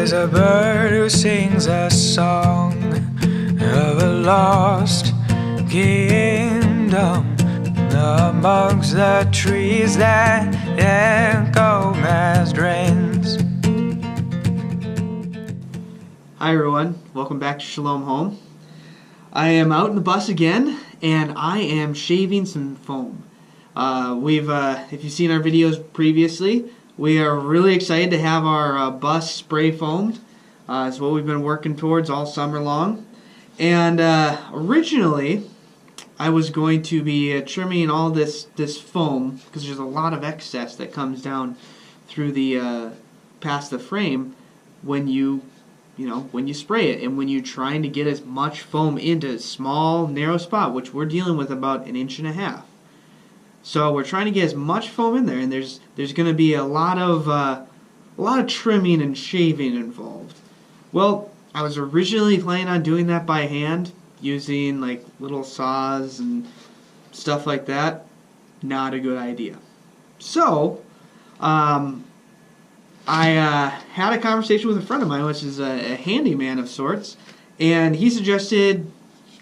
There's a bird who sings a song of a lost kingdom amongst the trees that echo as drains. Hi everyone, welcome back to Shalom-Home. I am out in the bus again, and I am shaving some foam. If you've seen our videos previously, we are really excited to have our bus spray foamed. It's what we've been working towards all summer long. And originally, I was going to be trimming all this foam because there's a lot of excess that comes down through the past the frame when you spray it, and when you're trying to get as much foam into a small, narrow spot, which we're dealing with about 1.5 inches. So we're trying to get as much foam in there, and there's going to be a lot of trimming and shaving involved. Well, I was originally planning on doing that by hand, using like little saws and stuff like that. Not a good idea. So, I had a conversation with a friend of mine, which is a handyman of sorts, and he suggested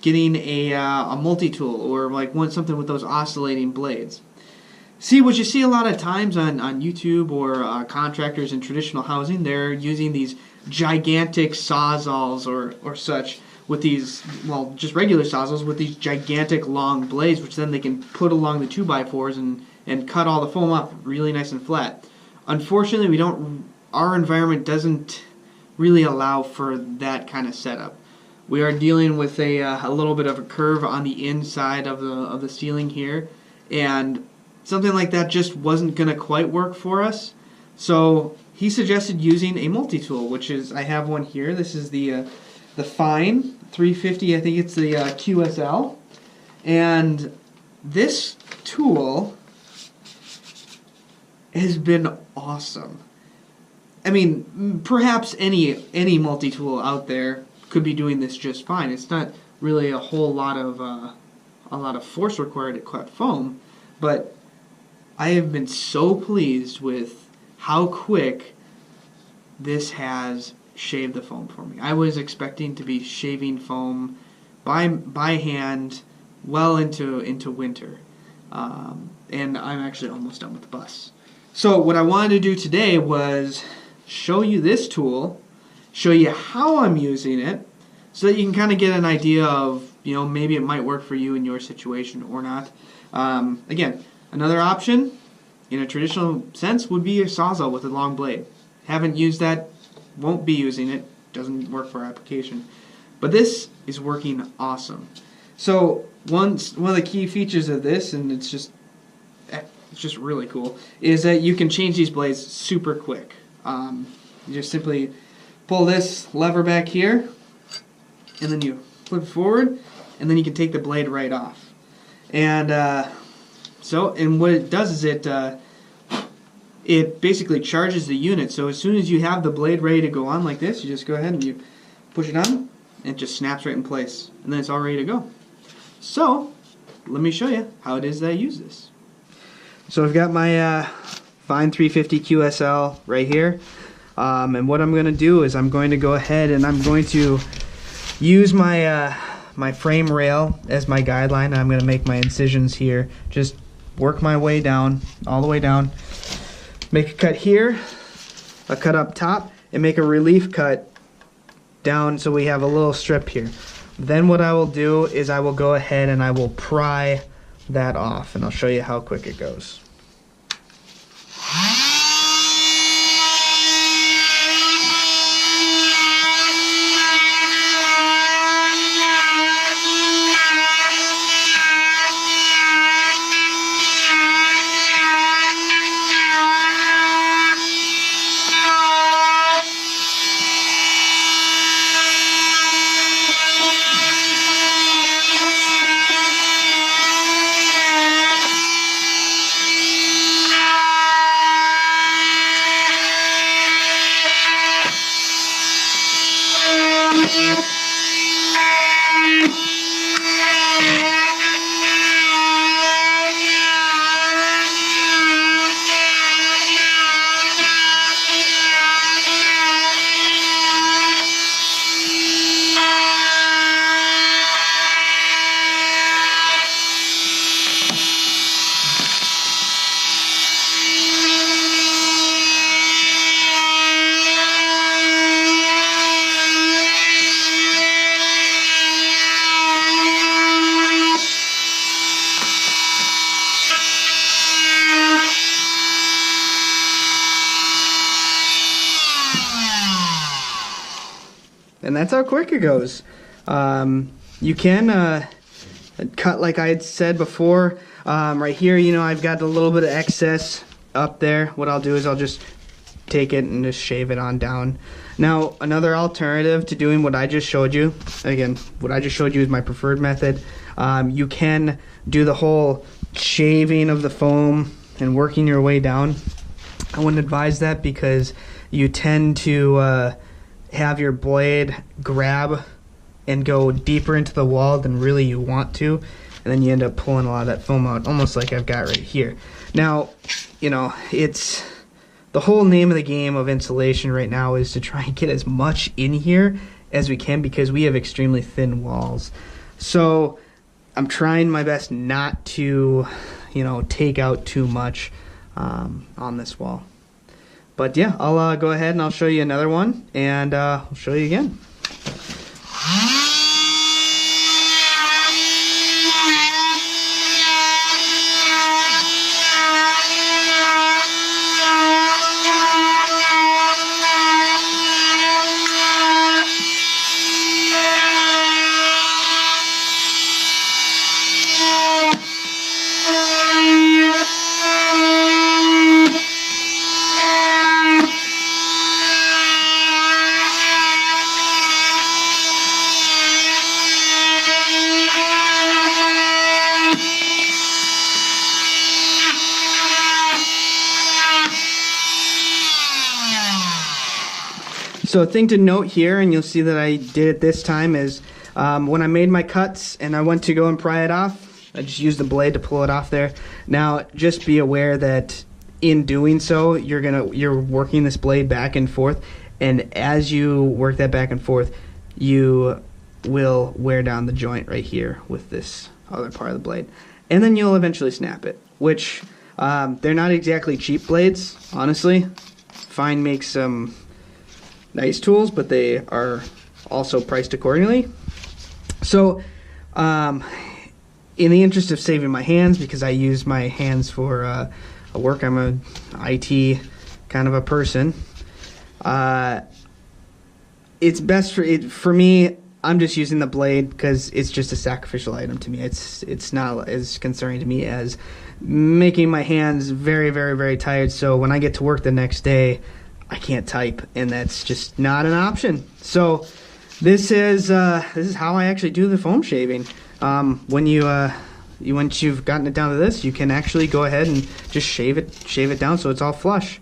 getting a multi-tool, or like something with those oscillating blades. See, what you see a lot of times on YouTube or contractors in traditional housing, they're using these gigantic sawzalls or such with these, well, just regular sawzalls with these gigantic long blades, which then they can put along the 2x4s and cut all the foam up really nice and flat. Unfortunately, our environment doesn't really allow for that kind of setup. We are dealing with a little bit of a curve on the inside of the ceiling here, and something like that just wasn't going to quite work for us. So he suggested using a multi-tool, which is, I have one here. This is the Fein 350. I think it's the QSL, and this tool has been awesome. I mean, perhaps any multi-tool out there could be doing this just fine. It's not really a whole lot of force required to cut foam, but I have been so pleased with how quick this has shaved the foam for me. I was expecting to be shaving foam by hand well into winter, and I'm actually almost done with the bus. So what I wanted to do today was show you this tool, show you how I'm using it, so that you can kind of get an idea of, maybe it might work for you in your situation or not. Again, another option in a traditional sense would be a sawzall with a long blade. Haven't used that, won't be using it, doesn't work for our application. But this is working awesome. So one of the key features of this, and it's just really cool, is that you can change these blades super quick. You just simply pull this lever back here, and then you flip forward, and then you can take the blade right off. And what it does is it basically charges the unit. So as soon as you have the blade ready to go on like this, you just go ahead and you push it on, and it just snaps right in place, and then it's all ready to go. So let me show you how it is that I use this. So I've got my Fein 350 QSL right here, and what I'm going to do is I'm going to go ahead and I'm going to use my my frame rail as my guideline, and I'm going to make my incisions here. Just work my way down, all the way down. Make a cut here, a cut up top, and make a relief cut down so we have a little strip here. Then what I will do is I will go ahead and I will pry that off, and I'll show you how quick it goes. that's how quick it goes. You can cut like I had said before. Right here, you know, I've got a little bit of excess up there. What I'll do is I'll just take it and just shave it on down. Now, another alternative to doing what I just showed you, again, what I just showed you is my preferred method. You can do the whole shaving of the foam and working your way down. I wouldn't advise that because you tend to have your blade grab and go deeper into the wall than really you want to, and then you end up pulling a lot of that foam out, almost like I've got right here. Now, you know, it's the whole name of the game of insulation right now is to try and get as much in here as we can because we have extremely thin walls. So I'm trying my best not to, you know, take out too much on this wall. But yeah, I'll go ahead and I'll show you another one, and I'll show you again. So a thing to note here, and you'll see that I did it this time, is when I made my cuts and I went to go and pry it off, I just used the blade to pull it off there. Now, just be aware that in doing so, you're working this blade back and forth, and as you work that back and forth, you will wear down the joint right here with this other part of the blade, and then you'll eventually snap it, which they're not exactly cheap blades, honestly. Fein makes some nice tools, but they are also priced accordingly. So in the interest of saving my hands, because I use my hands for work, I'm a IT kind of a person, it's best for me, I'm just using the blade because it's just a sacrificial item to me. It's not as concerning to me as making my hands very, very, very tired, so when I get to work the next day, I can't type, and that's just not an option. So this is how I actually do the foam shaving. When once you've gotten it down to this, you can actually go ahead and just shave it down so it's all flush.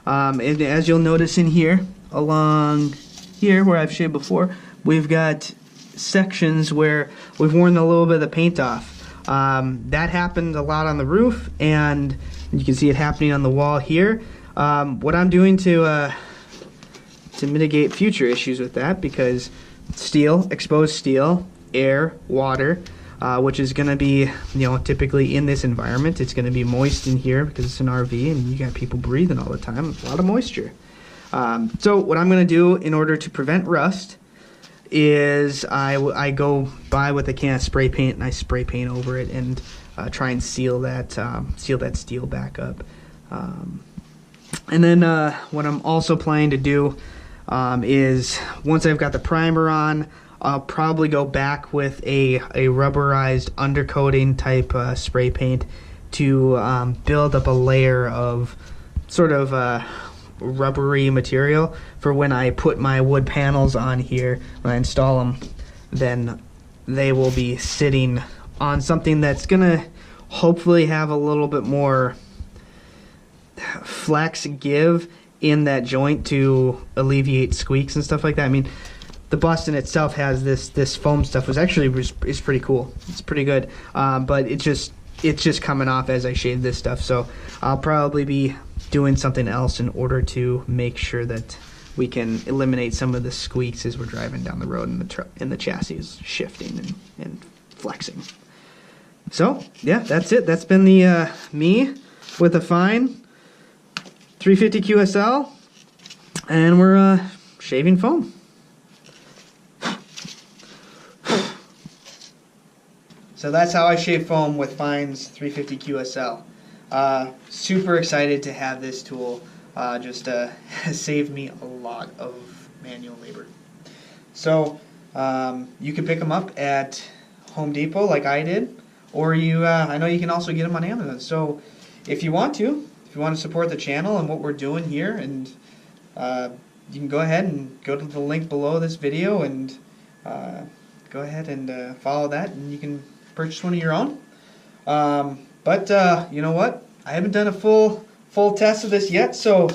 And as you'll notice in here, along here where I've shaved before, we've got sections where we've worn a little bit of the paint off. That happened a lot on the roof, and you can see it happening on the wall here. What I'm doing to mitigate future issues with that, because steel, exposed steel, air, water, which is going to be, you know, typically in this environment, it's going to be moist in here because it's an RV and you got people breathing all the time, a lot of moisture. So what I'm going to do in order to prevent rust is I go by with a can of spray paint and I spray paint over it and try and seal that steel back up. And then what I'm also planning to do is once I've got the primer on, I'll probably go back with a rubberized undercoating type spray paint to build up a layer of sort of rubbery material for when I put my wood panels on here, when I install them, then they will be sitting on something that's gonna hopefully have a little bit more flex give in that joint to alleviate squeaks and stuff like that. I mean, the bust in itself has this foam stuff, is pretty cool. It's pretty good, but it's just coming off as I shave this stuff. So I'll probably be doing something else in order to make sure that we can eliminate some of the squeaks as we're driving down the road and the chassis is shifting and flexing. So yeah, that's it. That's been the me with a Fein 350 QSL, and we're shaving foam. So that's how I shave foam with Fein's 350 QSL. Super excited to have this tool. Just has saved me a lot of manual labor. So you can pick them up at Home Depot like I did, or I know you can also get them on Amazon. So if you want to support the channel and what we're doing here, and you can go ahead and go to the link below this video and go ahead and follow that, and you can purchase one of your own. But you know what? I haven't done a full test of this yet, so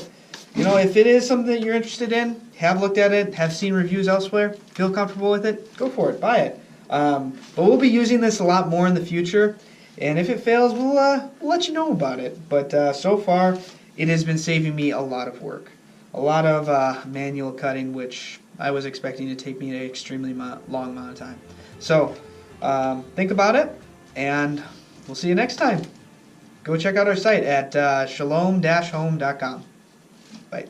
if it is something that you're interested in, have looked at it, have seen reviews elsewhere, feel comfortable with it, go for it, buy it. But we'll be using this a lot more in the future, and if it fails, we'll let you know about it. But so far, it has been saving me a lot of work, a lot of manual cutting, which I was expecting to take me an extremely long amount of time. So think about it, and we'll see you next time. Go check out our site at shalom-home.com. Bye.